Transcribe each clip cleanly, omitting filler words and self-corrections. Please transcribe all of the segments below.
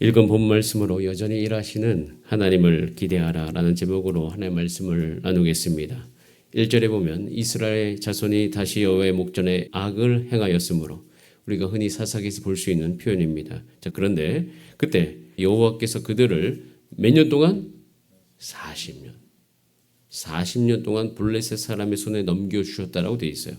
읽은 본 말씀으로 여전히 일하시는 하나님을 기대하라 라는 제목으로 하나님의 말씀을 나누겠습니다. 1절에 보면 이스라엘 자손이 다시 여호와의 목전에 악을 행하였으므로, 우리가 흔히 사사기에서 볼 수 있는 표현입니다. 자, 그런데 그때 여호와께서 그들을 몇 년 동안? 40년 동안 블레셋 사람의 손에 넘겨주셨다라고 되어 있어요.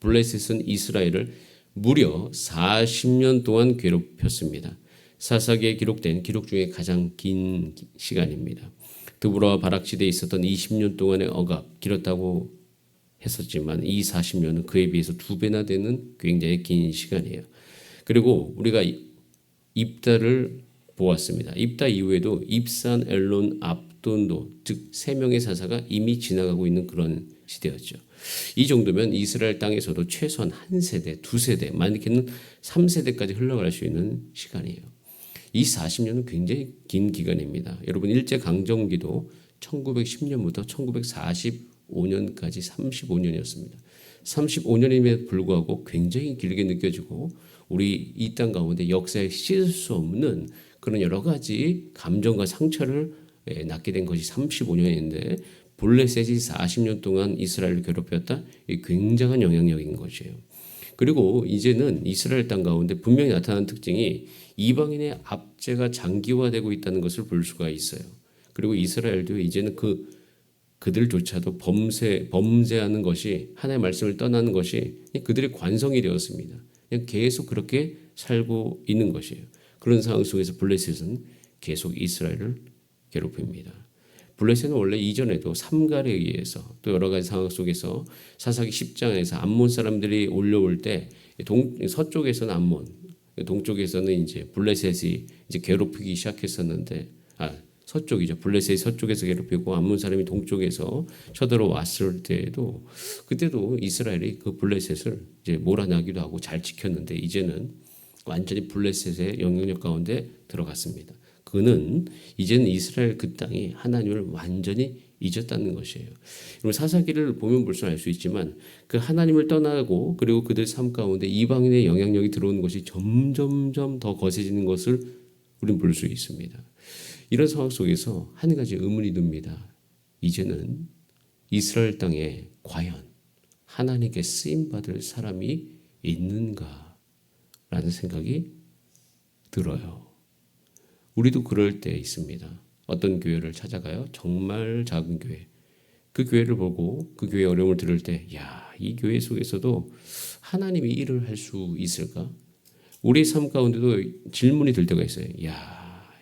블레셋은 이스라엘을 무려 40년 동안 괴롭혔습니다. 사사기에 기록된 기록 중에 가장 긴 시간입니다. 드보라와 바락 시대에 있었던 20년 동안의 억압, 길었다고 했었지만 이 40년은 그에 비해서 2배나 되는 굉장히 긴 시간이에요. 그리고 우리가 입다를 보았습니다. 입다 이후에도 입산, 엘론, 압돈도, 즉 3명의 사사가 이미 지나가고 있는 그런 시대였죠. 이 정도면 이스라엘 땅에서도 최소한 1세대, 2세대, 많게는 3세대까지 흘러갈 수 있는 시간이에요. 이 40년은 굉장히 긴 기간입니다. 여러분, 일제강점기도 1910년부터 1945년까지 35년이었습니다. 35년임에도 불구하고 굉장히 길게 느껴지고 우리 이 땅 가운데 역사에 씻을 수 없는 그런 여러 가지 감정과 상처를 낳게 된 것이 35년인데 블레셋이 40년 동안 이스라엘을 괴롭혔다? 굉장한 영향력인 것이에요. 그리고 이제는 이스라엘 땅 가운데 분명히 나타나는 특징이 이방인의 압제가 장기화되고 있다는 것을 볼 수가 있어요. 그리고 이스라엘도 이제는 그들조차도 범죄하는 것이, 하나님의 말씀을 떠나는 것이 그들의 관성이 되었습니다. 그냥 계속 그렇게 살고 있는 것이에요. 그런 상황 속에서 블레셋은 계속 이스라엘을 괴롭힙니다. 블레셋은 원래 이전에도 삼갈에 의해서 또 여러 가지 상황 속에서 사사기 10장에서 암몬 사람들이 올라올 때 서쪽에서는 암몬, 동쪽에서는 이제 블레셋이 이제 괴롭히기 시작했었는데, 서쪽이죠. 블레셋이 서쪽에서 괴롭히고 암몬 사람이 동쪽에서 쳐들어왔을 때에도 그때도 이스라엘이 그 블레셋을 이제 몰아내기도 하고 잘 지켰는데 이제는 완전히 블레셋의 영향력 가운데 들어갔습니다. 그는 이제는 이스라엘 그 땅이 하나님을 완전히 잊었다는 것이에요. 그럼 사사기를 보면 볼수록 알 수 있지만 그 하나님을 떠나고 그리고 그들 삶 가운데 이방인의 영향력이 들어오는 것이 점점점 더 거세지는 것을 우리는 볼 수 있습니다. 이런 상황 속에서 한 가지 의문이 듭니다. 이제는 이스라엘 땅에 과연 하나님께 쓰임받을 사람이 있는가라는 생각이 들어요. 우리도 그럴 때 있습니다. 어떤 교회를 찾아가요? 정말 작은 교회. 그 교회를 보고 그 교회의 어려움을 들을 때, 이 교회 속에서도 하나님이 일을 할 수 있을까? 우리 삶 가운데도 질문이 들 때가 있어요.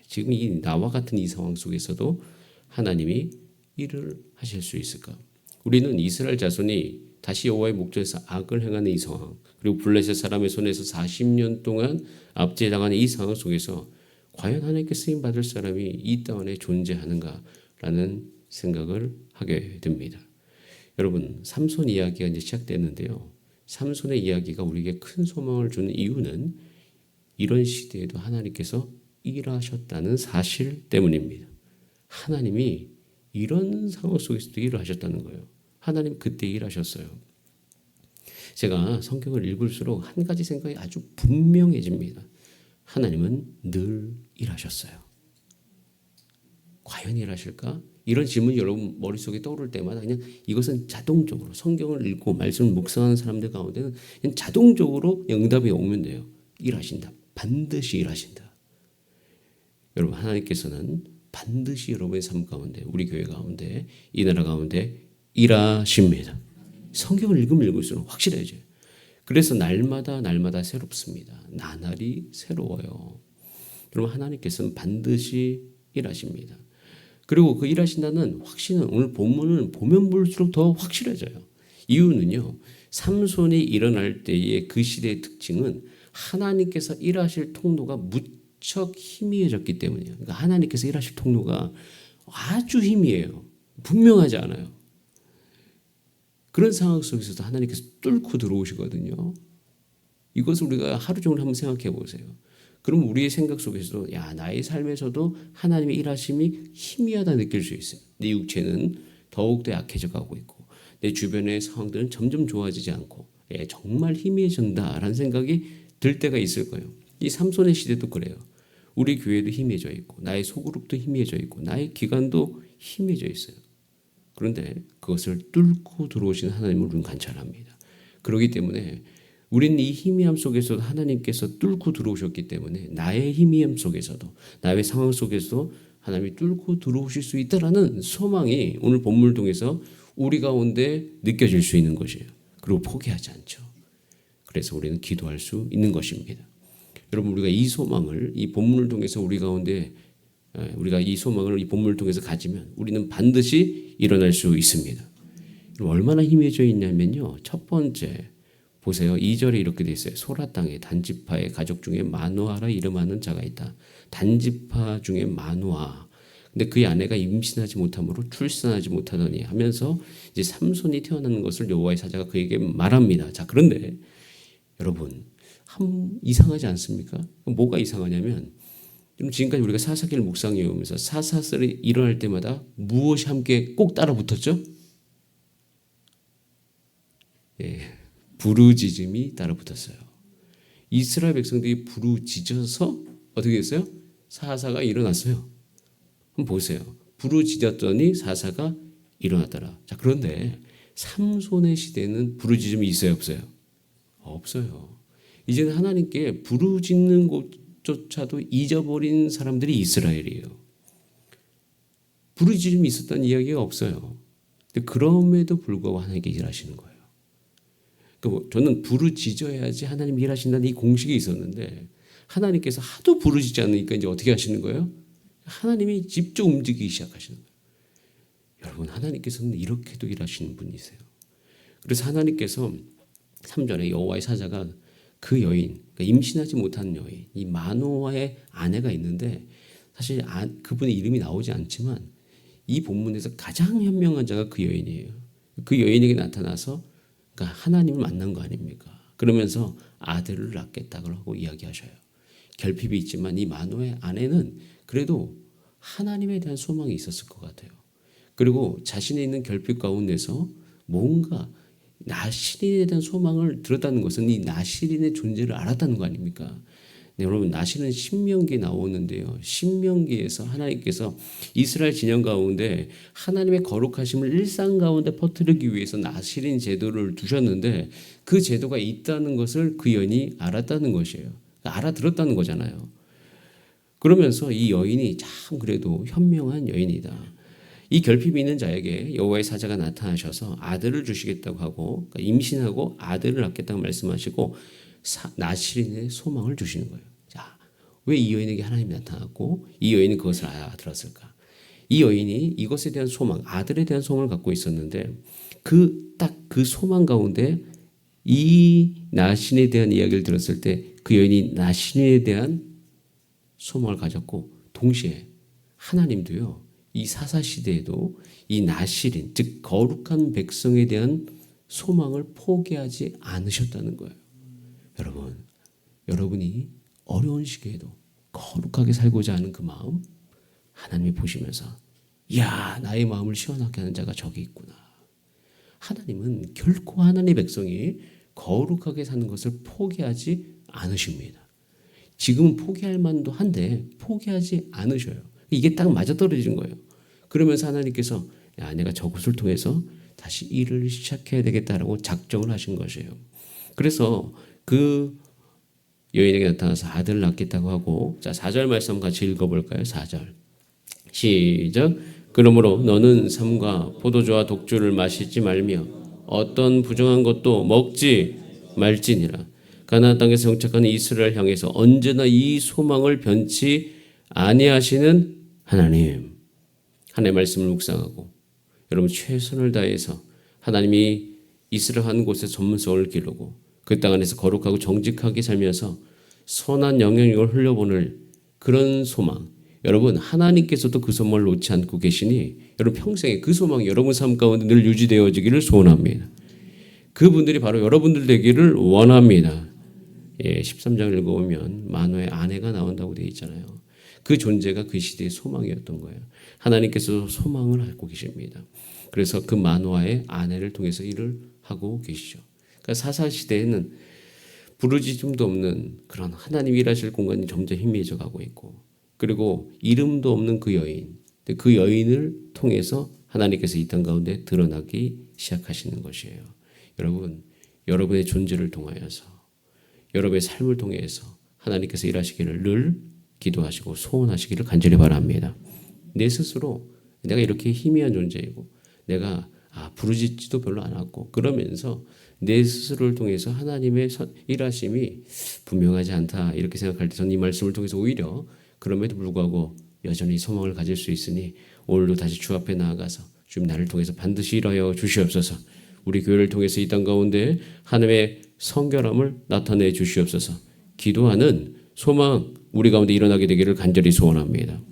지금 나와 같은 이 상황 속에서도 하나님이 일을 하실 수 있을까? 우리는 이스라엘 자손이 다시 여호와의 목전에서 악을 행하는 이 상황, 그리고 블레셋 사람의 손에서 40년 동안 압제당하는 이 상황 속에서 과연 하나님께 쓰임 받을 사람이 이 땅 안에 존재하는가라는 생각을 하게 됩니다. 여러분, 삼손 이야기가 이제 시작됐는데요. 삼손의 이야기가 우리에게 큰 소망을 주는 이유는 이런 시대에도 하나님께서 일하셨다는 사실 때문입니다. 하나님이 이런 상황 속에서도 일을 하셨다는 거예요. 하나님 그때 일하셨어요. 제가 성경을 읽을수록 한 가지 생각이 아주 분명해집니다. 하나님은 늘 일하셨어요. 과연 일하실까? 이런 질문이 여러분 머릿속에 떠오를 때마다 그냥 이것은 자동적으로 성경을 읽고 말씀을 묵상하는 사람들 가운데는 그냥 자동적으로 응답이 오면 돼요. 일하신다. 반드시 일하신다. 여러분, 하나님께서는 반드시 여러분의 삶 가운데, 우리 교회 가운데, 이 나라 가운데 일하십니다. 성경을 읽으면 읽을수록 확실해져요. 그래서 날마다 새롭습니다. 나날이 새로워요. 여러분, 하나님께서는 반드시 일하십니다. 그리고 그 일하신다는 확신은 오늘 본문을 보면 볼수록 더 확실해져요. 이유는요, 삼손이 일어날 때의 그 시대의 특징은 하나님께서 일하실 통로가 무척 희미해졌기 때문이에요. 그러니까 하나님께서 일하실 통로가 아주 희미해요. 분명하지 않아요. 그런 상황 속에서도 하나님께서 뚫고 들어오시거든요. 이것을 우리가 하루 종일 한번 생각해 보세요. 그럼 우리의 생각 속에서도 나의 삶에서도 하나님의 일하심이 희미하다 느낄 수 있어요. 내 육체는 더욱더 약해져 가고 있고 내 주변의 상황들은 점점 좋아지지 않고 정말 희미해진다라는 생각이 들 때가 있을 거예요. 이 삼손의 시대도 그래요. 우리 교회도 희미해져 있고 나의 소그룹도 희미해져 있고 나의 기관도 희미해져 있어요. 그런데 그것을 뚫고 들어오신 하나님을 우리는 관찰합니다. 그렇기 때문에 우리는 이 희미함 속에서도 하나님께서 뚫고 들어오셨기 때문에 나의 희미함 속에서도 나의 상황 속에서도 하나님이 뚫고 들어오실 수 있다라는 소망이 오늘 본문을 통해서 우리 가운데 느껴질 수 있는 것이에요. 그리고 포기하지 않죠. 그래서 우리는 기도할 수 있는 것입니다. 여러분 우리가 이 소망을 이 본문을 통해서 우리 가운데 우리가 이 소망을 이 본문을 통해서 가지면 우리는 반드시 일어날 수 있습니다. 얼마나 희미해져 있냐면요. 첫 번째 보세요. 2절에 이렇게 돼 있어요. 소라 땅에 단지파의 가족 중에 마누아라 이름하는 자가 있다. 단지파 중에 마누아. 근데 그의 아내가 임신하지 못함으로 출산하지 못하더니 하면서 이제 삼손이 태어나는 것을 여호와의 사자가 그에게 말합니다. 자, 그런데 여러분 이상하지 않습니까? 뭐가 이상하냐면 지금까지 우리가 사사기를 묵상해 오면서 사사슬이 일어날 때마다 무엇이 함께 꼭 따라 붙었죠? 예, 부르짖음이 따라 붙었어요. 이스라엘 백성들이 부르짖어서 어떻게 했어요? 사사가 일어났어요. 한번 보세요. 부르짖었더니 사사가 일어났더라. 자, 그런데 삼손의 시대는 부르짖음이 있어요, 없어요? 없어요. 이제는 하나님께 부르짖는 곳조차도 잊어버린 사람들이 이스라엘이에요. 부르짖음이 있었다는 이야기가 없어요. 근데 그럼에도 불구하고 하나님께 일하시는 거예요. 저는 부르짖어야지 하나님 일하신다는 이 공식이 있었는데 하나님께서 하도 부르짖지 않으니까 이제 어떻게 하시는 거예요? 하나님이 직접 움직이기 시작하시는 거예요. 여러분 하나님께서는 이렇게도 일하시는 분이세요. 그래서 하나님께서 3절에 여호와의 사자가 그 여인, 그러니까 임신하지 못한 여인, 이 마노아의 아내가 있는데 사실 그분의 이름이 나오지 않지만 이 본문에서 가장 현명한 자가 그 여인이에요. 그 여인에게 나타나서 그러니까 하나님을 만난 거 아닙니까? 그러면서 아들을 낳겠다고 하고 이야기하셔요. 결핍이 있지만 이 마노아의 아내는 그래도 하나님에 대한 소망이 있었을 것 같아요. 그리고 자신의 있는 결핍 가운데서 뭔가 나실인에 대한 소망을 들었다는 것은 이 나실인의 존재를 알았다는 거 아닙니까? 네, 여러분 나실은 신명기에 나오는데요. 신명기에서 하나님께서 이스라엘 진영 가운데 하나님의 거룩하심을 일상 가운데 퍼뜨리기 위해서 나실인 제도를 두셨는데 그 제도가 있다는 것을 그 여인이 알았다는 것이에요. 알아들었다는 거잖아요. 그러면서 이 여인이 참 그래도 현명한 여인이다. 이 결핍이 있는 자에게 여호와의 사자가 나타나셔서 아들을 주시겠다고 하고 그러니까 임신하고 아들을 낳겠다고 말씀하시고 나실인의 소망을 주시는 거예요. 자, 왜 이 여인에게 하나님이 나타났고 이 여인은 그것을 알아들었을까? 이 여인이 이것에 대한 소망, 아들에 대한 소망을 갖고 있었는데 딱 그 소망 가운데 이 나신에 대한 이야기를 들었을 때 그 여인이 나신에 대한 소망을 가졌고 동시에 하나님도요. 이 사사시대에도 이 나실인 즉 거룩한 백성에 대한 소망을 포기하지 않으셨다는 거예요. 여러분, 여러분이 어려운 시기에도 거룩하게 살고자 하는 그 마음 하나님이 보시면서 야 나의 마음을 시원하게 하는 자가 저기 있구나. 하나님은 결코 하나님의 백성이 거룩하게 사는 것을 포기하지 않으십니다. 지금은 포기할 만도 한데 포기하지 않으셔요. 이게 딱 맞아떨어지는 거예요. 그러면서 하나님께서 야, 내가 저곳을 통해서 다시 일을 시작해야 되겠다라고 작정을 하신 것이에요. 그래서 그 여인에게 나타나서 아들을 낳겠다고 하고 자 4절 말씀 같이 읽어볼까요? 4절 시작. 그러므로 너는 삼과 포도주와 독주를 마시지 말며 어떤 부정한 것도 먹지 말지니라. 가나안 땅에서 정착하는 이스라엘 향해서 언제나 이 소망을 변치 아니하시는 하나님. 하나님의 말씀을 묵상하고 여러분 최선을 다해서 하나님이 이스라엘 한 곳에 전문성을 기르고 그 땅 안에서 거룩하고 정직하게 살면서 선한 영향력을 흘려보낼 그런 소망. 여러분 하나님께서도 그 소망을 놓지 않고 계시니 여러분 평생에 그 소망이 여러분 삶 가운데 늘 유지되어지기를 소원합니다. 그분들이 바로 여러분들 되기를 원합니다. 예, 13장을 읽어보면 마노의 아내가 나온다고 되어 있잖아요. 그 존재가 그 시대의 소망이었던 거예요. 하나님께서 소망을 알고 계십니다. 그래서 그 마노아의 아내를 통해서 일을 하고 계시죠. 그러니까 사사시대에는 부르짖음도 없는 그런 하나님이 일하실 공간이 점점 희미해져 가고 있고, 그리고 이름도 없는 그 여인, 그 여인을 통해서 하나님께서 이 땅 가운데 드러나기 시작하시는 것이에요. 여러분, 여러분의 존재를 통하여서, 여러분의 삶을 통해서 하나님께서 일하시기를 늘 기도하시고 소원하시기를 간절히 바랍니다. 내 스스로 내가 이렇게 희미한 존재이고, 내가 부르짖지도 별로 안 하고, 그러면서 내 스스로를 통해서 하나님의 일하심이 분명하지 않다 이렇게 생각할 때 저는 이 말씀을 통해서 오히려 그럼에도 불구하고 여전히 소망을 가질 수 있으니 오늘도 다시 주 앞에 나아가서 주님 나를 통해서 반드시 일하여 주시옵소서. 우리 교회를 통해서 이 땅 가운데 하나님의 성결함을 나타내 주시옵소서. 기도하는 소망 우리 가운데 일어나게 되기를 간절히 소원합니다.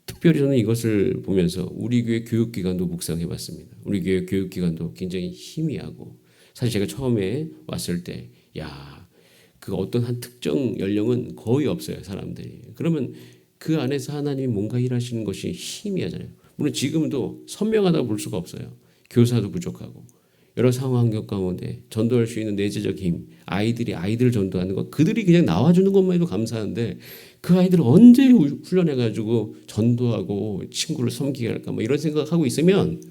특별히 저는 이것을 보면서 우리 교회 교육기관도 묵상해 봤습니다. 우리 교회 교육기관도 굉장히 희미하고, 사실 제가 처음에 왔을 때 그 어떤 한 특정 연령은 거의 없어요, 사람들이. 그러면 그 안에서 하나님이 뭔가 일하시는 것이 희미하잖아요. 물론 지금도 선명하다고 볼 수가 없어요. 교사도 부족하고 여러 상황 환경 가운데 전도할 수 있는 내재적 힘, 아이들을 전도하는 것, 그들이 그냥 나와주는 것만 해도 감사한데 그 아이들을 언제 훈련해가지고 전도하고 친구를 섬기게 할까 이런 생각하고 있으면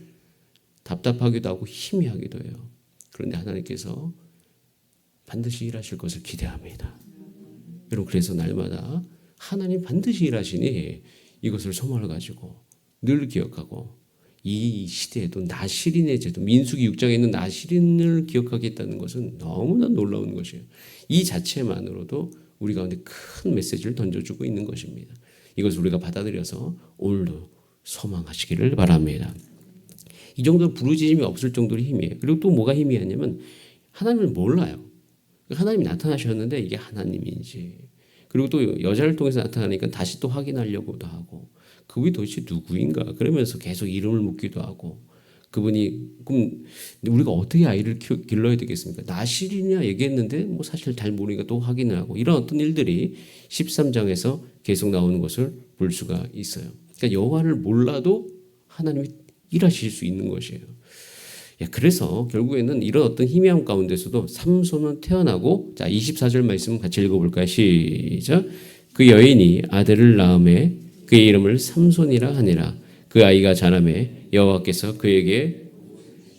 답답하기도 하고 희미하기도 해요. 그런데 하나님께서 반드시 일하실 것을 기대합니다. 여러분, 그래서 날마다 하나님 반드시 일하시니 이것을 소망을 가지고 늘 기억하고, 이 시대에도 나시린의 제도, 민수기 6장에 있는 나시린을 기억하겠다는 것은 너무나 놀라운 것이에요. 이 자체만으로도 우리 가운데 큰 메시지를 던져주고 있는 것입니다. 이것을 우리가 받아들여서 오늘도 소망하시기를 바랍니다. 이 정도 부르짖음이 없을 정도로 희미해요. 그리고 또 뭐가 희미하냐면 하나님을 몰라요. 하나님이 나타나셨는데 이게 하나님인지, 그리고 또 여자를 통해서 나타나니까 다시 또 확인하려고도 하고, 그분이 도대체 누구인가 그러면서 계속 이름을 묻기도 하고, 그분이 그럼 우리가 어떻게 아이를 길러야 되겠습니까? 나실이냐 얘기했는데 사실 잘 모르니까 또 확인을 하고, 이런 어떤 일들이 13장에서 계속 나오는 것을 볼 수가 있어요. 그러니까 여호와를 몰라도 하나님이 일하실 수 있는 것이에요. 그래서 결국에는 이런 어떤 희미함 가운데서도 삼손은 태어나고, 자 24절 말씀 같이 읽어볼까요? 시작. 그 여인이 아들을 낳음에 그의 이름을 삼손이라 하니라. 그 아이가 자라매 여호와께서 그에게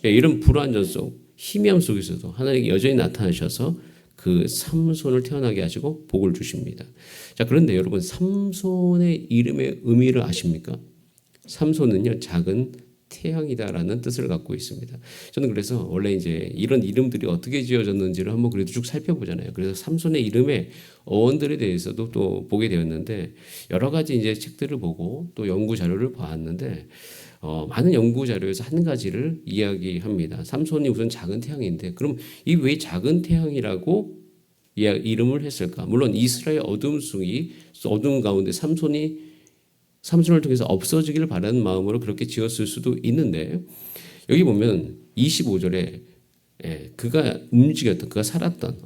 이런 불완전 속 희미함 속에서도 하나님이 여전히 나타나셔서 그 삼손을 태어나게 하시고 복을 주십니다. 자, 그런데 여러분, 삼손의 이름의 의미를 아십니까? 삼손은요, 작은 태양이다라는 뜻을 갖고 있습니다. 저는 그래서 원래 이제 이런 이름들이 어떻게 지어졌는지를 한번 그래도 쭉 살펴보잖아요. 그래서 삼손의 이름의 어원들에 대해서도 또 보게 되었는데, 여러 가지 이제 책들을 보고 또 연구 자료를 봤는데, 많은 연구 자료에서 한 가지를 이야기합니다. 삼손이 우선 작은 태양인데, 그럼 이 왜 작은 태양이라고 이름을 했을까? 물론 이스라엘 어둠 가운데 삼손을 통해서 없어지기를 바라는 마음으로 그렇게 지었을 수도 있는데, 여기 보면 25절에 그가 움직였던, 그가 살았던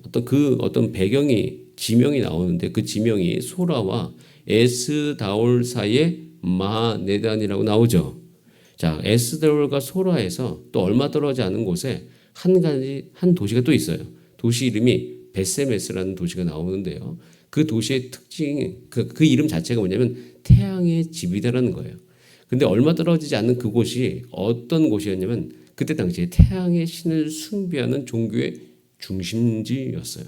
어떤 배경이, 지명이 나오는데, 그 지명이 소라와 에스다올 사이의 마네단이라고 나오죠. 자, 에스다올과 소라에서 또 얼마 떨어지지 않은 곳에 한 도시가 또 있어요. 도시 이름이 베세메스라는 도시가 나오는데요. 그 도시의 특징이 그 이름 자체가 뭐냐면 태양의 집이다라는 거예요. 근데 얼마 떨어지지 않는 그곳이 어떤 곳이었냐면 그때 당시에 태양의 신을 숭배하는 종교의 중심지였어요.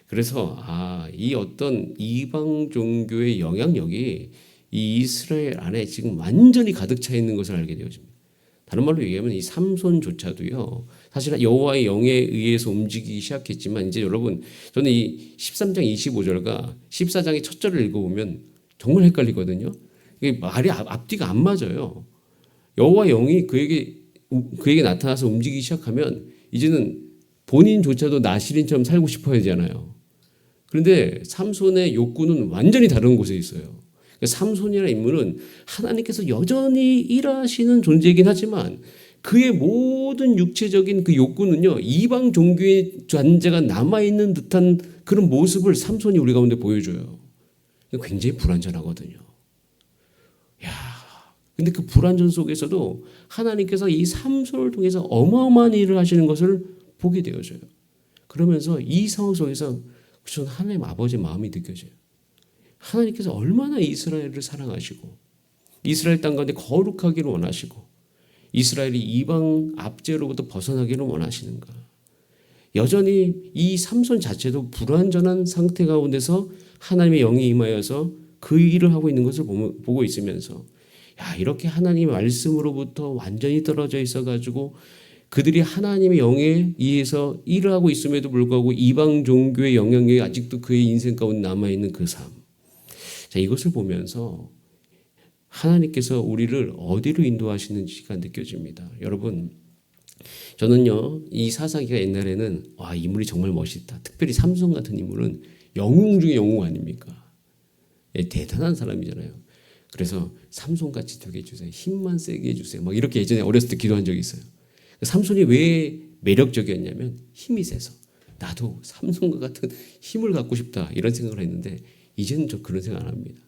그래서 이 어떤 이방 종교의 영향력이 이 이스라엘 안에 지금 완전히 가득 차 있는 것을 알게 되어집니다. 다른 말로 얘기하면 이 삼손조차도요, 사실 여호와의 영에 의해서 움직이기 시작했지만, 이제 여러분, 저는 이 13장 25절과 14장의 첫 절을 읽어보면 정말 헷갈리거든요. 이게 말이 앞뒤가 안 맞아요. 여호와의 영이 그에게 나타나서 움직이기 시작하면 이제는 본인조차도 나시린처럼 살고 싶어 하잖아요. 그런데 삼손의 욕구는 완전히 다른 곳에 있어요. 삼손이라는 인물은 하나님께서 여전히 일하시는 존재이긴 하지만 그의 모든 육체적인 그 욕구는요, 이방 종교의 존재가 남아있는 듯한 그런 모습을 삼손이 우리 가운데 보여줘요. 굉장히 불완전하거든요. 근데 그 불완전 속에서도 하나님께서 이 삼손을 통해서 어마어마한 일을 하시는 것을 보게 되어져요. 그러면서 이 상황 속에서 저는 하나님 아버지의 마음이 느껴져요. 하나님께서 얼마나 이스라엘을 사랑하시고 이스라엘 땅 가운데 거룩하기를 원하시고 이스라엘이 이방 압제로부터 벗어나기를 원하시는가. 여전히 이 삼손 자체도 불완전한 상태 가운데서 하나님의 영이 임하여서 그 일을 하고 있는 것을 보고 있으면서 이렇게 하나님의 말씀으로부터 완전히 떨어져 있어가지고 그들이 하나님의 영에 의해서 일을 하고 있음에도 불구하고 이방 종교의 영향력이 아직도 그의 인생 가운데 남아있는 그 삶. 이것을 보면서 하나님께서 우리를 어디로 인도하시는지가 느껴집니다. 여러분, 저는요, 이 사사기가 옛날에는 인물이 정말 멋있다. 특별히 삼손 같은 인물은 영웅 중에 영웅 아닙니까? 대단한 사람이잖아요. 그래서 삼손같이 되게 해주세요. 힘만 세게 해주세요. 막 이렇게 예전에 어렸을 때 기도한 적이 있어요. 삼손이 왜 매력적이었냐면 힘이 세서 나도 삼손과 같은 힘을 갖고 싶다 이런 생각을 했는데 이제는 저 그런 생각 안 합니다.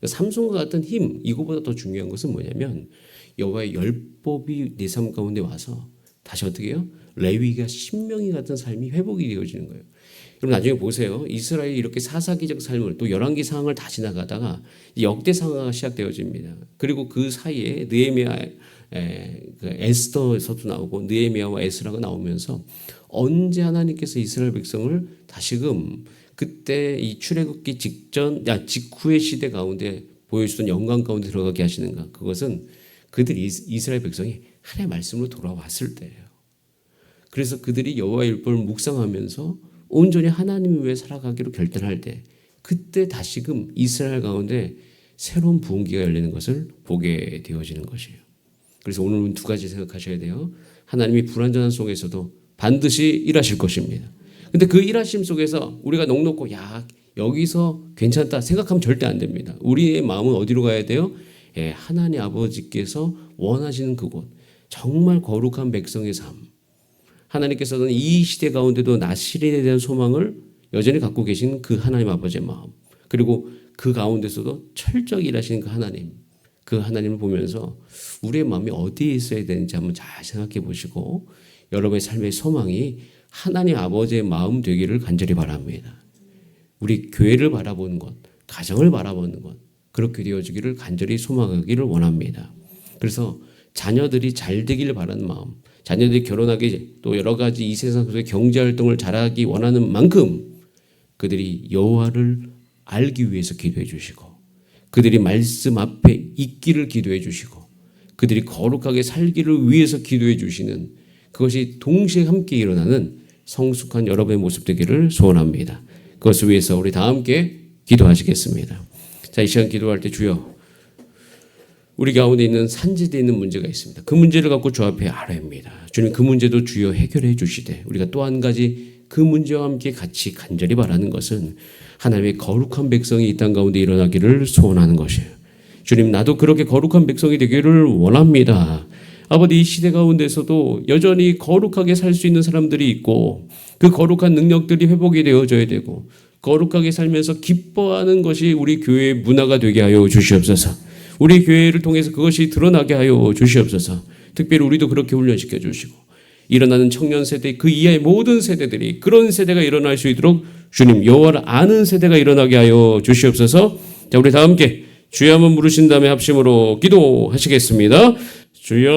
삼손과 같은 힘, 이거보다 더 중요한 것은 뭐냐면 여호와의 율법이 내 삶 가운데 와서 다시 어떻게 해요? 레위기가 신명기 같은 삶이 회복이 되어지는 거예요. 그럼 나중에 보세요. 이스라엘이 이렇게 사사기적 삶을 또 열왕기 상황을 다 지나가다가 역대 상황이 시작되어집니다. 그리고 그 사이에 느헤미야, 에스더서도 나오고 느헤미야와 에스라가 나오면서 언제 하나님께서 이스라엘 백성을 다시금 그때 이 출애굽기 직후의 시대 가운데 보여주던 영광 가운데 들어가게 하시는가? 그것은 그들이 이스라엘 백성이 하나님의 말씀으로 돌아왔을 때예요. 그래서 그들이 여호와의 율법을 묵상하면서 온전히 하나님 위해 살아가기로 결단할 때 그때 다시금 이스라엘 가운데 새로운 부흥기가 열리는 것을 보게 되어지는 것이에요. 그래서 오늘은 두 가지 생각하셔야 돼요. 하나님이 불완전한 속에서도 반드시 일하실 것입니다. 근데 그 일하심 속에서 우리가 넉넉고 여기서 괜찮다 생각하면 절대 안 됩니다. 우리의 마음은 어디로 가야 돼요? 하나님 아버지께서 원하시는 그곳, 정말 거룩한 백성의 삶. 하나님께서는 이 시대 가운데도 나시린에 대한 소망을 여전히 갖고 계신 그 하나님 아버지의 마음, 그리고 그 가운데서도 철저히 일하시는 그 하나님을 보면서 우리의 마음이 어디에 있어야 되는지 한번 잘 생각해 보시고 여러분의 삶의 소망이 하나님 아버지의 마음 되기를 간절히 바랍니다. 우리 교회를 바라보는 것, 가정을 바라보는 것, 그렇게 되어지기를 간절히 소망하기를 원합니다. 그래서 자녀들이 잘 되기를 바라는 마음, 자녀들이 결혼하기 또 여러 가지 이 세상 속의 경제활동을 잘하기 원하는 만큼 그들이 여호와를 알기 위해서 기도해 주시고 그들이 말씀 앞에 있기를 기도해 주시고 그들이 거룩하게 살기를 위해서 기도해 주시는 그것이 동시에 함께 일어나는 성숙한 여러분의 모습 되기를 소원합니다. 그것을 위해서 우리 다 함께 기도하시겠습니다. 자, 이 시간 기도할 때 주여 우리 가운데 있는 산지되어 있는 문제가 있습니다. 그 문제를 갖고 주 앞에 아뢰입니다. 주님 그 문제도 주여 해결해 주시되 우리가 또 한 가지 그 문제와 함께 같이 간절히 바라는 것은 하나님의 거룩한 백성이 이 땅 가운데 일어나기를 소원하는 것이에요. 주님 나도 그렇게 거룩한 백성이 되기를 원합니다. 아버지 이 시대 가운데서도 여전히 거룩하게 살 수 있는 사람들이 있고 그 거룩한 능력들이 회복이 되어져야 되고 거룩하게 살면서 기뻐하는 것이 우리 교회의 문화가 되게 하여 주시옵소서. 우리 교회를 통해서 그것이 드러나게 하여 주시옵소서. 특별히 우리도 그렇게 훈련시켜 주시고 일어나는 청년 세대 그 이하의 모든 세대들이 그런 세대가 일어날 수 있도록 주님 여호와를 아는 세대가 일어나게 하여 주시옵소서. 자, 우리 다 함께 주여 한번 부르신 다음에 합심으로 기도하시겠습니다. 주여